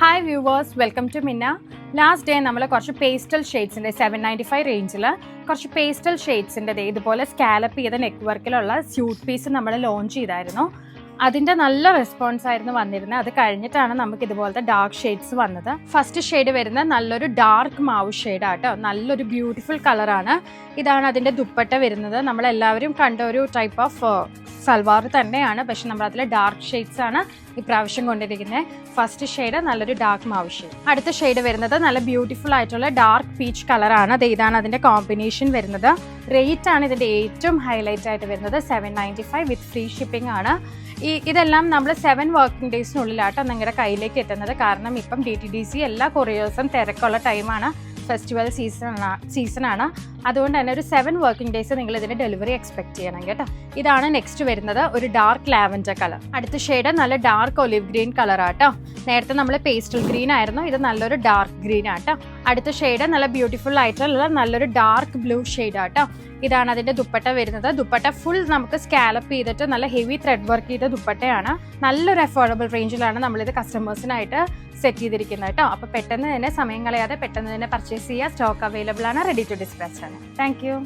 Hi viewers, welcome to മിന്ന. Last day നമ്മൾ കുറച്ച് പേസ്റ്റൽ ഷെയ്ഡ്സിൻ്റെ 795 റേഞ്ചിൽ കുറച്ച് പേസ്റ്റൽ ഷെയ്ഡ്സിൻ്റെ ഇതുപോലെ സ്കാലപ്പ് ചെയ്ത നെക്ക് വർക്കിലുള്ള സ്യൂട്ട് പീസ് നമ്മൾ ലോഞ്ച് ചെയ്തായിരുന്നു. അതിൻ്റെ നല്ല റെസ്പോൺസ് ആയിരുന്നു വന്നിരുന്നത്. അത് കഴിഞ്ഞിട്ടാണ് നമുക്ക് ഇതുപോലത്തെ ഡാർക്ക് ഷെയ്ഡ്സ് വന്നത്. ഫസ്റ്റ് ഷെയ്ഡ് വരുന്ന നല്ലൊരു ഡാർക്ക് മാവ് ഷെയ്ഡാട്ടോ, നല്ലൊരു ബ്യൂട്ടിഫുൾ കളറാണ്. ഇതാണ് അതിൻ്റെ ദുപ്പട്ട വരുന്നത്. നമ്മളെല്ലാവരും കണ്ട ഒരു ടൈപ്പ് ഓഫ് സൽവാർ തന്നെയാണ്, പക്ഷെ നമ്മൾ അതിൽ ഡാർക്ക് ഷെയ്ഡ്സ് ആണ് ഇപ്രാവശ്യം കൊണ്ടിരിക്കുന്നത്. ഫസ്റ്റ് ഷെയ്ഡ് നല്ലൊരു ഡാർക്ക് മാവ് ഷെയ്ഡ്. അടുത്ത ഷെയ്ഡ് വരുന്നത് നല്ല ബ്യൂട്ടിഫുൾ ആയിട്ടുള്ള ഡാർക്ക് പീച്ച് കളറാണ്. അത് ഇതാണ് അതിൻ്റെ കോമ്പിനേഷൻ വരുന്നത്. റേറ്റ് ആണ് ഇതിൻ്റെ ഏറ്റവും ഹൈലൈറ്റ് ആയിട്ട് വരുന്നത്. 795 വിത്ത് ഫ്രീ ഷിപ്പിംഗ് ആണ്. ഇതെല്ലാം നമ്മൾ 7 വർക്കിംഗ് ഡേയ്സിനുള്ളിലാട്ടോ നിങ്ങളുടെ കയ്യിലേക്ക് എത്തുന്നത്. കാരണം ഇപ്പം DTDC എല്ലാ കൊറിയേഴ്സും തിരക്കുള്ള ടൈമാണ്, ഫെസ്റ്റിവൽ സീസണാണ്. അതുകൊണ്ട് തന്നെ ഒരു 7 വർക്കിംഗ് ഡേയ്സ് നിങ്ങൾ ഇതിന് ഡെലിവറി എക്സ്പെക്ട് ചെയ്യണം കേട്ടോ. ഇതാണ് നെക്സ്റ്റ് വരുന്നത്, ഒരു ഡാർക്ക് ലാവൻഡർ കളർ. അടുത്ത ഷെയ്ഡ് നല്ല ഡാർക്ക് ഒലിവ് ഗ്രീൻ കളറാട്ടോ. നേരത്തെ നമ്മൾ പേസ്റ്റൽ ഗ്രീൻ ആയിരുന്നു, ഇത് നല്ലൊരു ഡാർക്ക് ഗ്രീൻ ആട്ടോ. അടുത്ത ഷെയ്ഡ് നല്ല ബ്യൂട്ടിഫുൾ ആയിട്ടുള്ള നല്ലൊരു ഡാർക്ക് ബ്ലൂ ഷെയ്ഡ് ആട്ടോ. ഇതാണ് അതിൻ്റെ ദുപ്പട്ട വരുന്നത്. ദുപ്പട്ട ഫുൾ നമുക്ക് സ്കാലപ്പ് ചെയ്തിട്ട് നല്ല ഹെവി ത്രെഡ് വർക്ക് ചെയ്ത ദുപ്പട്ടയാണ്. നല്ലൊരു അഫോർഡബിൾ റേഞ്ചിലാണ് നമ്മളിത് കസ്റ്റമേഴ്സിനായിട്ട് സെറ്റ് ചെയ്തിരിക്കുന്നത് കേട്ടോ. അപ്പോൾ പെട്ടെന്ന് തന്നെ സമയം കളയാതെ പെട്ടെന്ന് തന്നെ പർച്ചേസ് ചെയ്യുക. സ്റ്റോക്ക് അവൈലബിൾ ആണ്, റെഡി ടു ഡിസ്പാച്ച് ആണ്. Thank you.